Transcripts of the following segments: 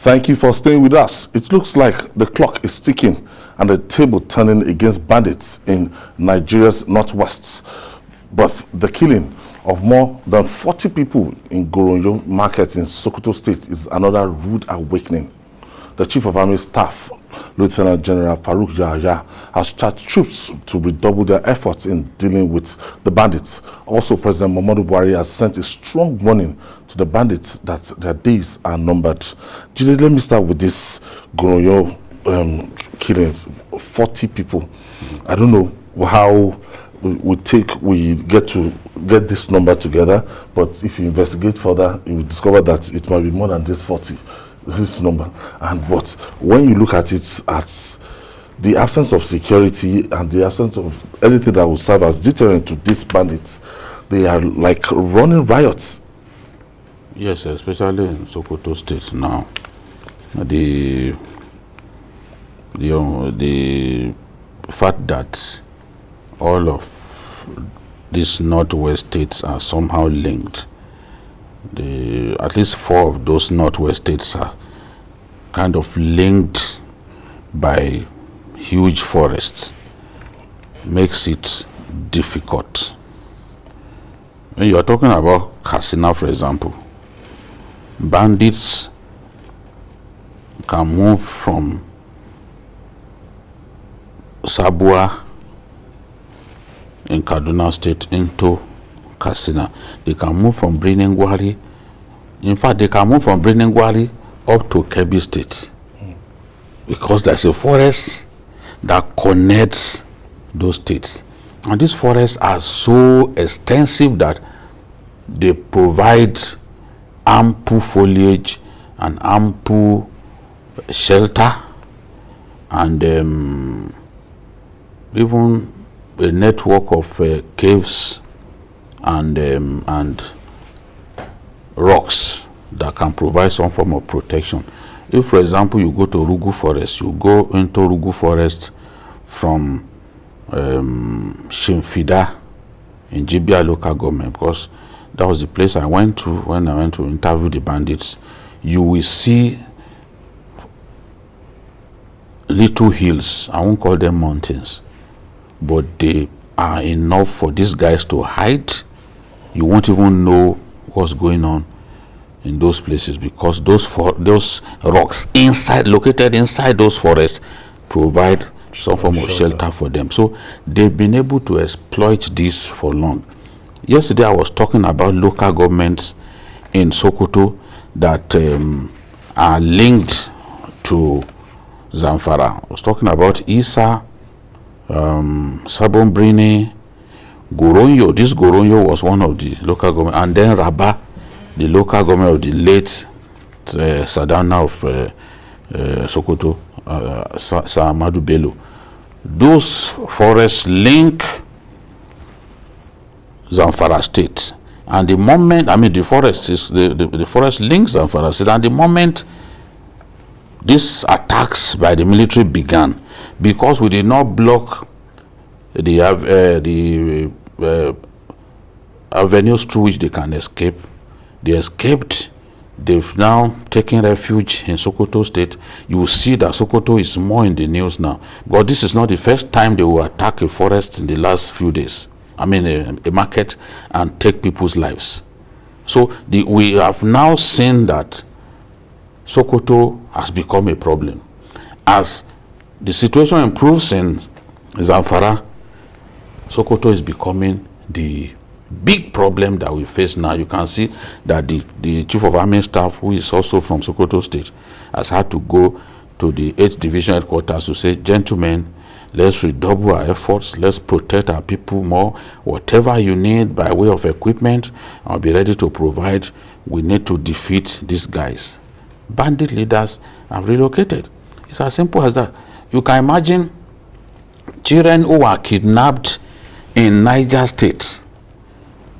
Thank you for staying with us. It looks like the clock is ticking and the table turning against bandits in Nigeria's northwest. But the killing of more than 40 people in Goronyo market in Sokoto State is another rude awakening. The Chief of Army Staff, Lieutenant General Farouk Yahaya, has charged troops to redouble their efforts in dealing with the bandits. Also, President Muhammadu Buhari has sent a strong warning to the bandits that their days are numbered. Jide, let me start with this Goronyo killings, 40 people. I don't know how we get this number together, but if you investigate further, you will discover that it might be more than this number. And but when you look at it as the absence of security and the absence of anything that will serve as deterrent to these bandits, they are like running riots. Yes, especially in Sokoto State now. The fact that all of these northwest states are somehow linked. At least 4 of those northwest states are kind of linked by huge forests, makes it difficult. When you are talking about Katsina, for example, bandits can move from Sabua in Kaduna State into Katsina. They can move from Birnin Gwari. In fact, they can move from Birnin Gwari up to Kebbi State because there's a forest that connects those states. And these forests are so extensive that they provide ample foliage and ample shelter and even a network of caves and rocks that can provide some form of protection. If, for example, you go to Rugu Forest, you go into Rugu Forest from Shimfida in Jibia local government, because that was the place I went to when I went to interview the bandits. You will see little hills, I won't call them mountains, but they are enough for these guys to hide. You won't even know what's going on in those places because those rocks located inside those forests provide some form of shelter for them. So they've been able to exploit this for long. Yesterday I was talking about local governments in Sokoto that are linked to Zamfara. I was talking about Isa, Sabon Birni, Goronyo. This Goronyo was one of the local government, and then Rabba, the local government of the late Sadana of Sokoto, Sir Ahmadu Bello. Those forests link Zamfara State, and the moment the forest links Zamfara State, and the moment these attacks by the military began, because we did not block the avenues through which they can escape. They escaped. They've now taken refuge in Sokoto State. You will see that Sokoto is more in the news now. But this is not the first time they will attack a forest in the last few days. A market, and take people's lives. So we have now seen that Sokoto has become a problem. As the situation improves in Zamfara, Sokoto is becoming the big problem that we face now. You can see that the Chief of Army Staff, who is also from Sokoto State, has had to go to the 8th Division headquarters to say, gentlemen, let's redouble our efforts, let's protect our people more. Whatever you need by way of equipment, I'll be ready to provide. We need to defeat these guys. Bandit leaders have relocated. It's as simple as that. You can imagine children who were kidnapped in Niger State.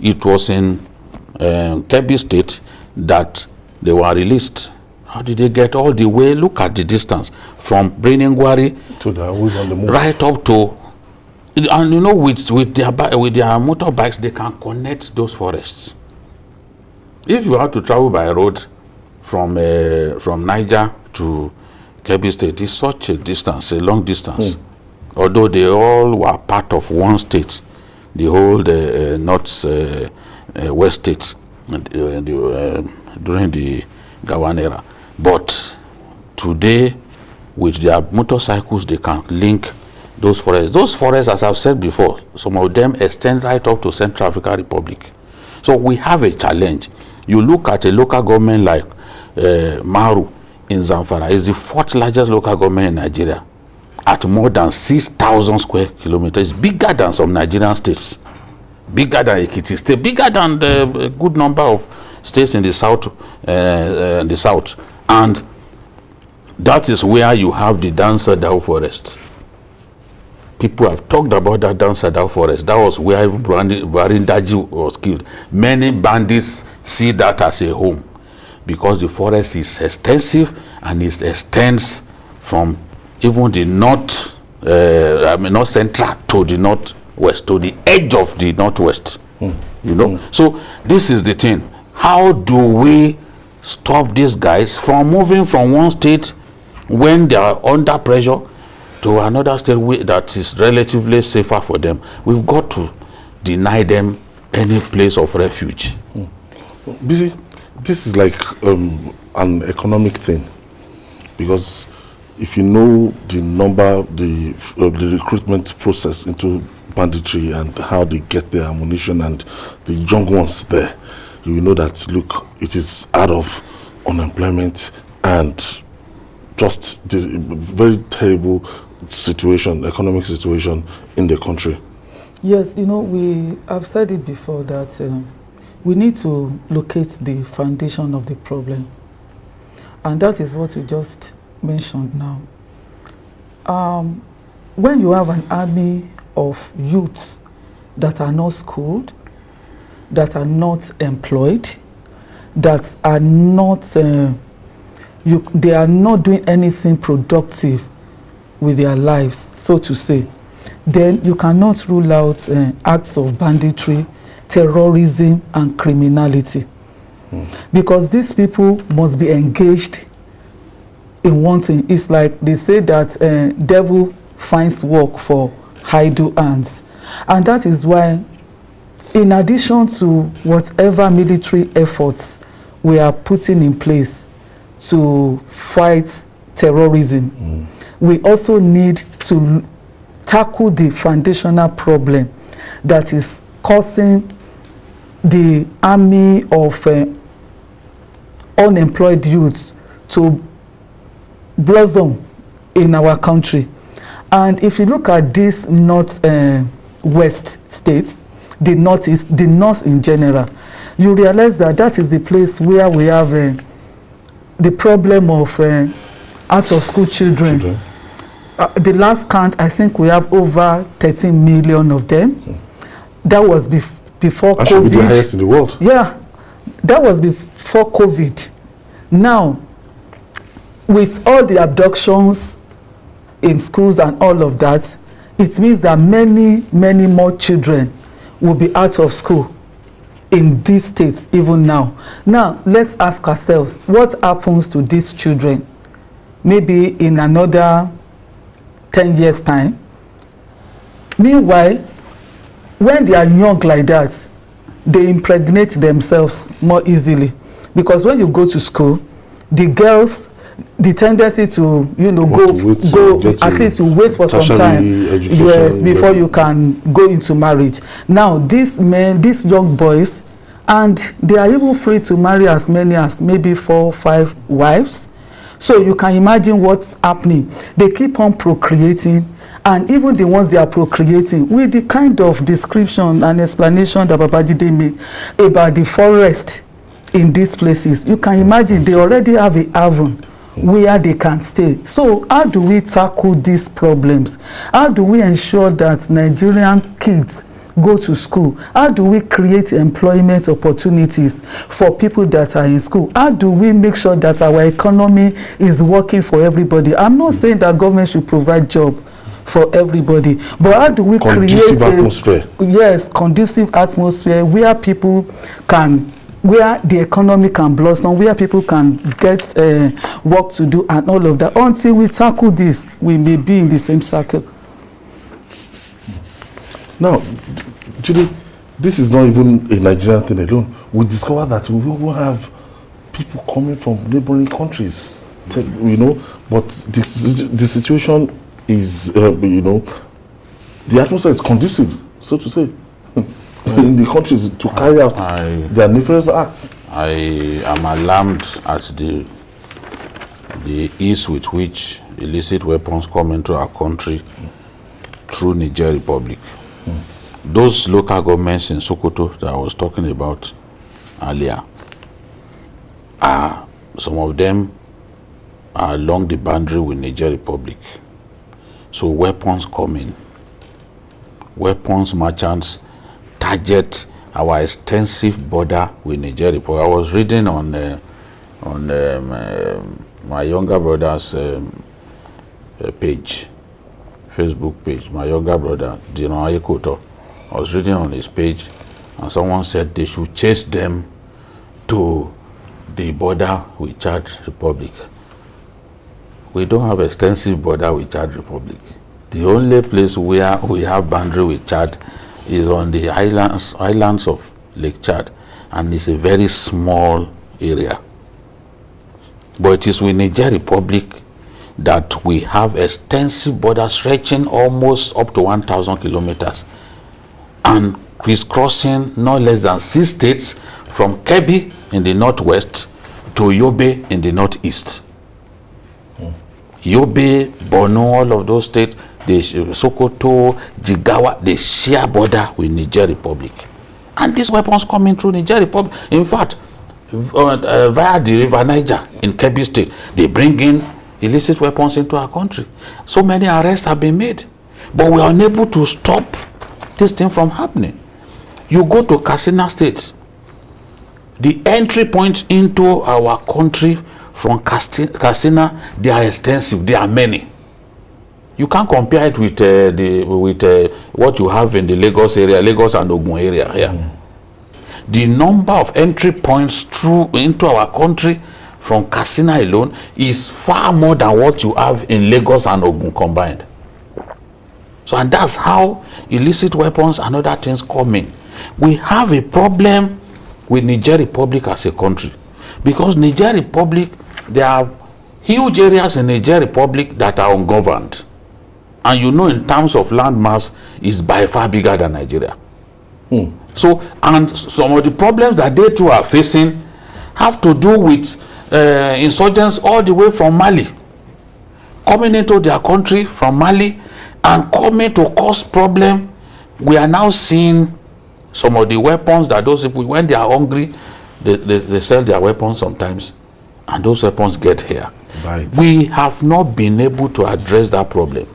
It was in Kebbi State that they were released. How did they get all the way? Look at the distance from Birnin Gwari to the who's on the move, right up to, and you know, with their motorbikes, they can connect those forests. If you have to travel by road from Niger to Kebbi State is such a distance, a long distance. Although they all were part of one state, the whole north west states during the Gawan era. But today, with their motorcycles, they can link those forests. Those forests, as I've said before, some of them extend right up to Central African Republic. So we have a challenge. You look at a local government like Maru in Zamfara, is the 4th largest local government in Nigeria, at more than 6,000 square kilometers, bigger than some Nigerian states, bigger than Ekiti State, bigger than the good number of states in the south, and that is where you have the Dancer Dao forest. People have talked about that Dancer Dao forest. That was where Barindaji was killed. Many bandits see that as a home because the forest is extensive and it extends from even the north, not central, to the northwest, to the edge of the northwest. You know, so this is the thing. How do we stop these guys from moving from one state when they are under pressure to another state that is relatively safer for them? We've got to deny them any place of refuge. Busy, this is like an economic thing, because if you know the number, the recruitment process into banditry and how they get their ammunition and the young ones there, you will know that, look, it is out of unemployment and just this very terrible situation, economic situation in the country. Yes, you know, we have said it before that we need to locate the foundation of the problem. And that is what you just mentioned now. When you have an army of youths that are not schooled, that are not employed, that are not, they are not doing anything productive with their lives, so to say, then you cannot rule out acts of banditry, terrorism, and criminality. Because these people must be engaged in one thing. It's like they say that devil finds work for idle hands. And that is why, in addition to whatever military efforts we are putting in place to fight terrorism, we also need to tackle the foundational problem that is causing the army of unemployed youths to blossom in our country. And if you look at these north-west states, the northeast, the north in general, you realize that that is the place where we have the problem of out-of-school children. The last count, I think we have over 13 million of them. That was before That COVID. should be the highest in the world. Yeah, that was before COVID. Now, with all the abductions in schools and all of that, it means that many, many more children will be out of school in these states even now. Now, let's ask ourselves, what happens to these children maybe in another 10 years' time? Meanwhile, when they are young like that, they impregnate themselves more easily. Because when you go to school, the girls, the tendency to, you know, go at least you wait for some time, yes, before you can go into marriage. Now, these men, these young boys, and they are even free to marry as many as maybe 4 or 5 wives. So you can imagine what's happening. They keep on procreating, and even the ones they are procreating, with the kind of description and explanation that Babajide made about the forest in these places, you can imagine they already have a haven where they can stay. So how do we tackle these problems? How do we ensure that Nigerian kids go to school? How do we create employment opportunities for people that are in school? How do we make sure that our economy is working for everybody? I'm not saying that government should provide job for everybody, but how do we create atmosphere? Yes, conducive atmosphere where people can where the economy can blossom, where people can get work to do and all of that. Until we tackle this, we may be in the same circle. Now, Judy, this is not even a Nigerian thing alone. We discovered that we will have people coming from neighboring countries, you know, but the situation is, you know, the atmosphere is conducive, so to say, in the countries to carry out their nefarious acts. I am alarmed at the ease with which illicit weapons come into our country through Niger Republic. Those local governments in Sokoto that I was talking about earlier, some of them are along the boundary with Niger Republic. So weapons come in. Weapons merchants target our extensive border with Niger Republic. I was reading on my younger brother's page, Facebook page, my younger brother, Dino Ayekoto. I was reading on his page, and someone said they should chase them to the border with Chad Republic. We don't have extensive border with Chad Republic. The only place where we have boundary with Chad is on the islands of Lake Chad, and it's a very small area. But it is with Niger Republic that we have extensive border stretching almost up to 1,000 kilometers and crisscrossing no less than 6 states from Kebbi in the northwest to Yobe in the northeast. Yobe, Borno, all of those states, Sokoto, Jigawa, they share border with Niger Republic. And these weapons coming through Niger Republic. In fact, via the river Niger in Kebbi state, they bring in illicit weapons into our country. So many arrests have been made. But we are unable to stop this thing from happening. You go to Katsina state, the entry points into our country from Katsina, they are extensive, they are many. You can't compare it with what you have in the Lagos area, Lagos and Ogun area here. The number of entry points through into our country from Katsina alone is far more than what you have in Lagos and Ogun combined. So, and that's how illicit weapons and other things come in. We have a problem with Niger Republic as a country, because Niger Republic, there are huge areas in Niger Republic that are ungoverned. And you know, in terms of land mass, is by far bigger than Nigeria. So, and some of the problems that they too are facing have to do with insurgents all the way from Mali, coming into their country from Mali and coming to cause problem. We are now seeing some of the weapons that those people, when they are hungry, they sell their weapons sometimes, and those weapons get here. Right. We have not been able to address that problem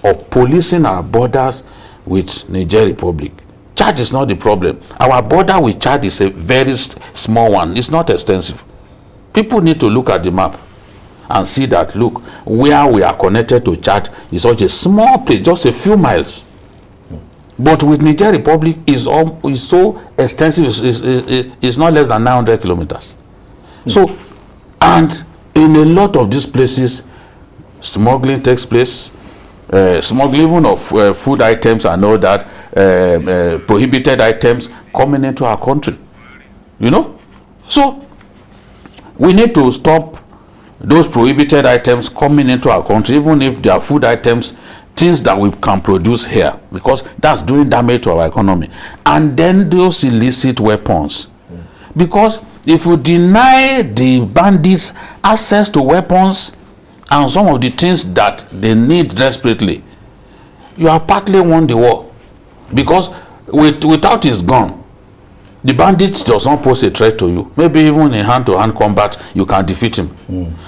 of policing our borders with Niger Republic. Chad is not the problem. Our border with Chad is a very small one. It's not extensive. People need to look at the map and see that, look, where we are connected to Chad is such a small place, just a few miles. But with Niger Republic is so extensive, it's not less than 900 kilometers. So, and in a lot of these places, smuggling takes place. Smuggling even of food items and all that, prohibited items coming into our country, you know. So we need to stop those prohibited items coming into our country, even if they are food items, things that we can produce here, because that's doing damage to our economy. And then those illicit weapons, because if we deny the bandits access to weapons and some of the things that they need desperately, you have partly won the war. Because without his gun, the bandit does not pose a threat to you. Maybe even in hand-to-hand combat, you can defeat him.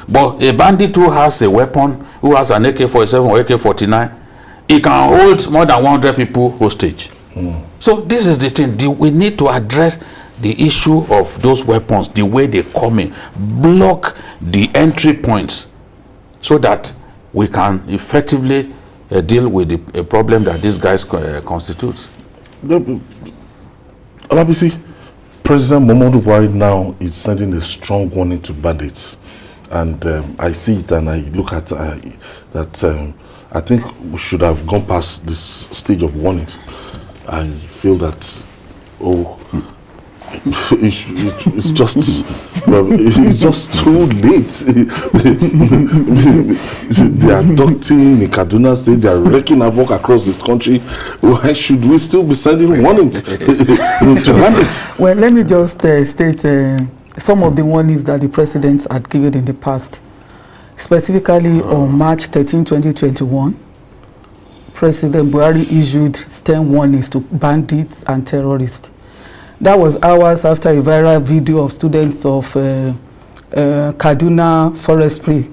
But a bandit who has a weapon, who has an AK-47 or AK-49, he can hold more than 100 people hostage. So this is the thing. We need to address the issue of those weapons, the way they come in, block the entry points, so that we can effectively deal with the problem that these guys constitute. Olabisi, President Muhammadu Buhari now is sending a strong warning to bandits. And I see it and I look at that I think we should have gone past this stage of warnings. I feel that, it's just it's just too late. They are abducting in Kaduna State, they are wreaking havoc across the country. Why should we still be sending warnings to bandits? Well, let me just state some of the warnings that the president had given in the past. Specifically on March 13, 2021, President Buhari issued stern warnings to bandits and terrorists. That was hours after a viral video of students of Kaduna Forestry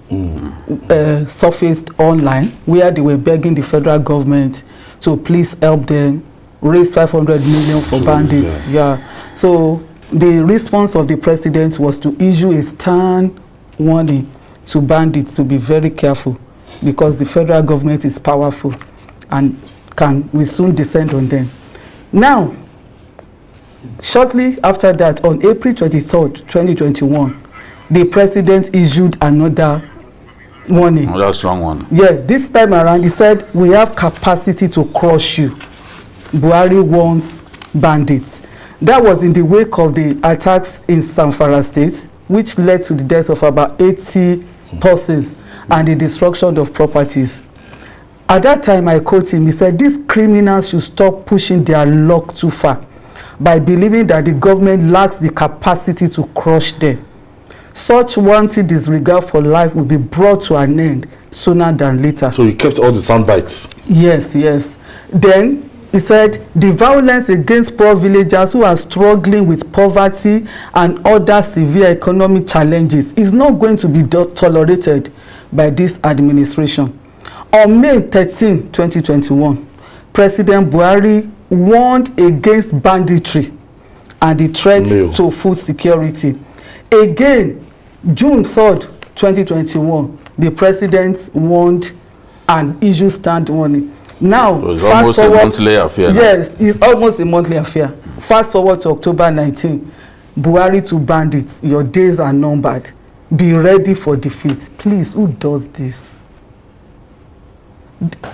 surfaced online, where they were begging the federal government to please help them raise 500 million for bandits. Yeah. So the response of the president was to issue a stern warning to bandits to be very careful, because the federal government is powerful and will soon descend on them. Now, shortly after that, on April 23rd, 2021, the president issued another warning. Another strong one. Yes, this time around, he said, we have capacity to crush you. Buhari warns bandits. That was in the wake of the attacks in Zamfara State, which led to the death of about 80 persons and the destruction of properties. At that time, I quote him, he said, these criminals should stop pushing their luck too far by believing that the government lacks the capacity to crush them. Such wanton disregard for life will be brought to an end sooner than later. So he kept all the sound bites. Yes, yes. Then he said, the violence against poor villagers who are struggling with poverty and other severe economic challenges is not going to be tolerated by this administration. On May 13, 2021, President Buhari warned against banditry and the threats to food security. Again, June 3rd, 2021, the president warned and issued stand warning. Now, it's almost a monthly affair. Yes, it's almost a monthly affair. Fast forward to October 19, Buhari to bandits, your days are numbered. Be ready for defeat. Please, who does this?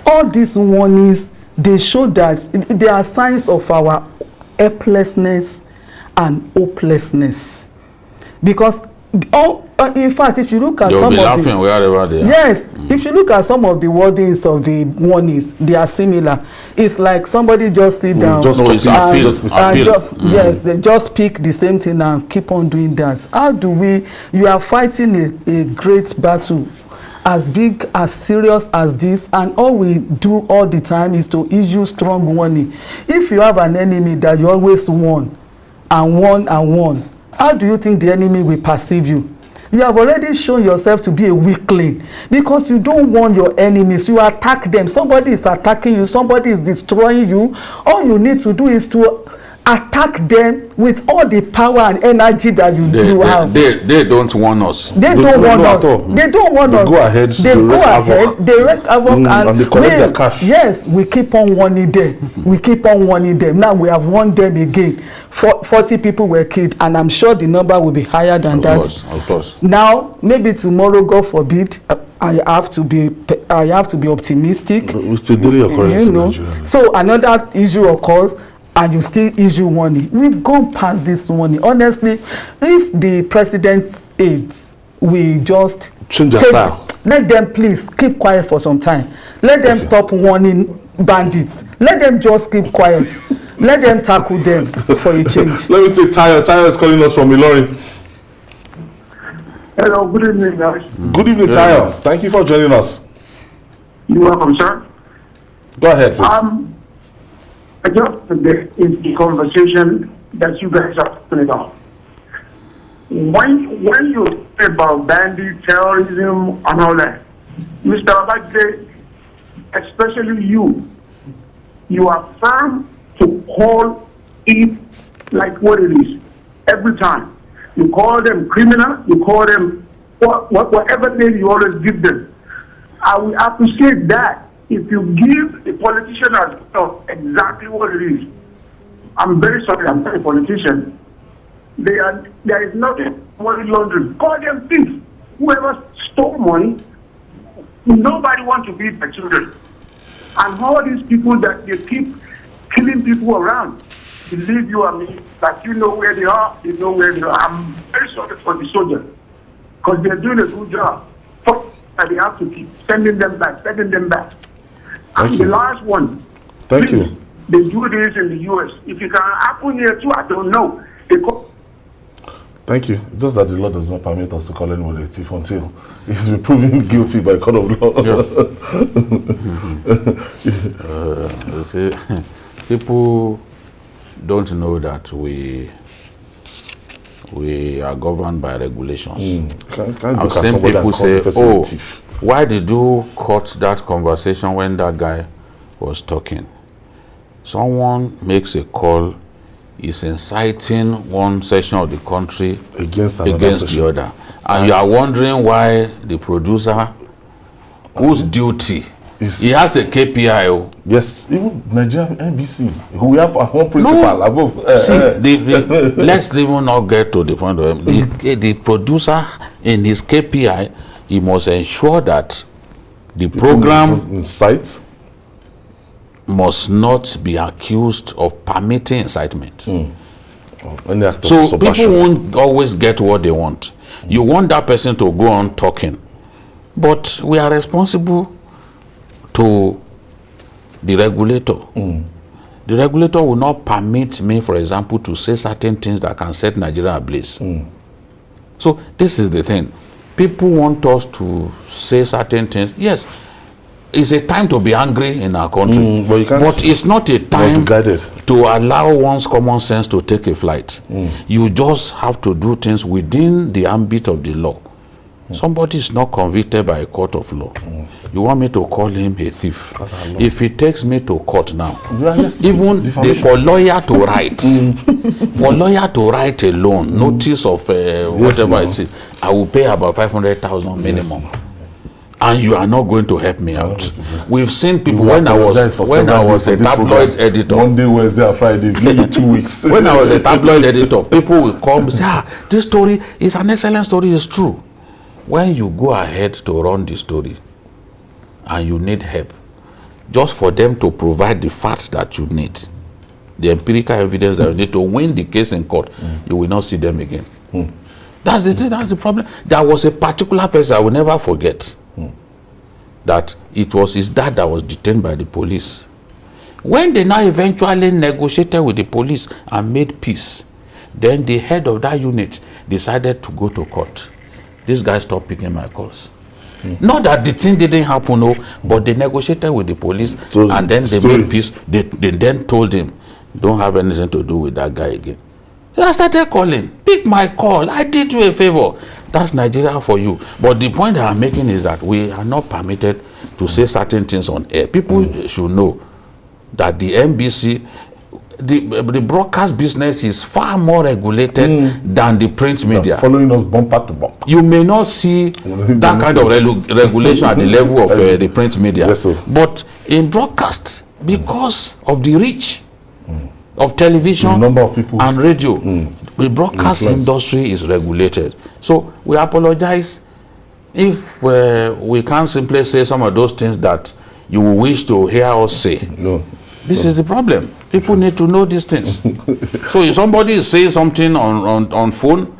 All these warnings, they show that there are signs of our helplessness and hopelessness. Because in fact, if you look at some of the wherever they are. Yes, if you look at some of the wordings of the warnings, they are similar. It's like somebody just sit down yes, they just pick the same thing and keep on doing that. How do we? You are fighting a great battle as big, as serious as this, and all we do all the time is to issue strong warning. If you have an enemy that you always warn and warn and warn, how do you think the enemy will perceive you? You have already shown yourself to be a weakling because you don't warn your enemies. You attack them. Somebody is attacking you. Somebody is destroying you. All you need to do is to attack them with all the power and energy that you have. They don't warn us. They don't warn us. They don't warn us. Go ahead. They go ahead. They wreak havoc and they collect their cash. Yes, we keep on warning them. We keep on warning them. Now we have warned them again. 40 people were killed, and I'm sure the number will be higher than that. Of course. Now, maybe tomorrow, God forbid, I have to be optimistic. It's a daily occurrence in Nigeria. So another issue occurs, and you still issue warning. We've gone past this warning. Honestly, if the president's aides will just change their style, let them please keep quiet for some time. Let them stop warning bandits. Let them just keep quiet. Let them tackle them for a change. Let me take Tayo. Tayo is calling us from Ilorin. Hello, good evening, guys. Good evening, Tayo. Thank you for joining us. You're welcome, sir. Go ahead, please. I just in the conversation that you guys are talking about. When you say about bandit terrorism and all that, Mr. Abadje, especially you are firm to call it like what it is every time. You call them criminal, you call them whatever name you always give them. I will appreciate that if you give the politician as exactly what it is. I'm very sorry, I'm not a politician, There is nothing money laundering. Call them thieves. Whoever stole money, nobody wants to feed their children. And all these people that they keep killing people around, believe you and me, that you know where they are, you know where they are. I'm very sorry for the soldiers, because they're doing a good job. And they have to keep sending them back. And the last one. Thank please, you. They do this in the U.S. If it can happen here too, I don't know. Thank you. It's just that the law does not permit us to call anyone a thief until he's been proven guilty by court of law. You see, people don't know that we are governed by regulations. I've seen people say, "Oh, why did you cut that conversation when that guy was talking?" Someone makes a call, is inciting one section of the country against the other, and you are wondering why the producer, whose duty he has a KPI. Yes, even Nigerian NBC, we have our own principal above. Let's even not get to the point of the producer in his KPI. He must ensure that the program incites must not be accused of permitting incitement. So people won't always get what they want. You want that person to go on talking, but we are responsible to the regulator. The regulator will not permit me, for example, to say certain things that can set Nigeria ablaze. So this is the thing. People want us to say certain things. Yes, it's a time to be angry in our country, but it's not a time to allow one's common sense to take a flight. You just have to do things within the ambit of the law. Somebody is not convicted by a court of law. You want me to call him a thief? If he takes me to court now, even for lawyer to write, alone, notice of whatever it is, I will pay about 500,000 minimum. And you are not going to help me out. We've seen people when I was a tabloid editor. Monday, Wednesday, and Friday, give me 2 weeks. When I was a tabloid editor, people will come and say, this story is an excellent story, it's true. When you go ahead to run the story and you need help, just for them to provide the facts that you need, the empirical evidence that you need to win the case in court, you will not see them again. That's the thing, that's the problem. There was a particular person I will never forget. That it was his dad that was detained by the police. When they now eventually negotiated with the police and made peace, then the head of that unit decided to go to court. This guy stopped picking my calls. Not that the thing didn't happen, no, but they negotiated with the police and then they made peace. They then told him, don't have anything to do with that guy again. I started calling, pick my call, I did you a favor. That's Nigeria for you. But the point that I'm making is that we are not permitted to say certain things on air. People should know that the NBC, the broadcast business is far more regulated than the print media. They're following us bumper to bumper. You may not see that kind of regulation at the level of the print media. Yes, sir. But in broadcast, because of the reach of television, the number of people and radio, the broadcast industry is regulated. So we apologize if we can't simply say some of those things that you wish to hear us say. This is the problem. People need to know these things. So if somebody is saying something on phone,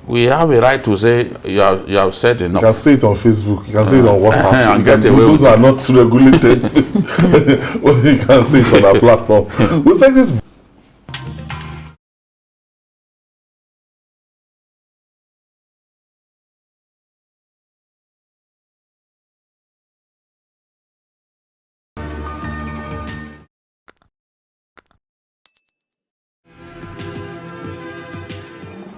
we have a right to say you have said enough. You can say it on Facebook, you can say it on WhatsApp. And get away those are not regulated. You can say it on our platform. We take this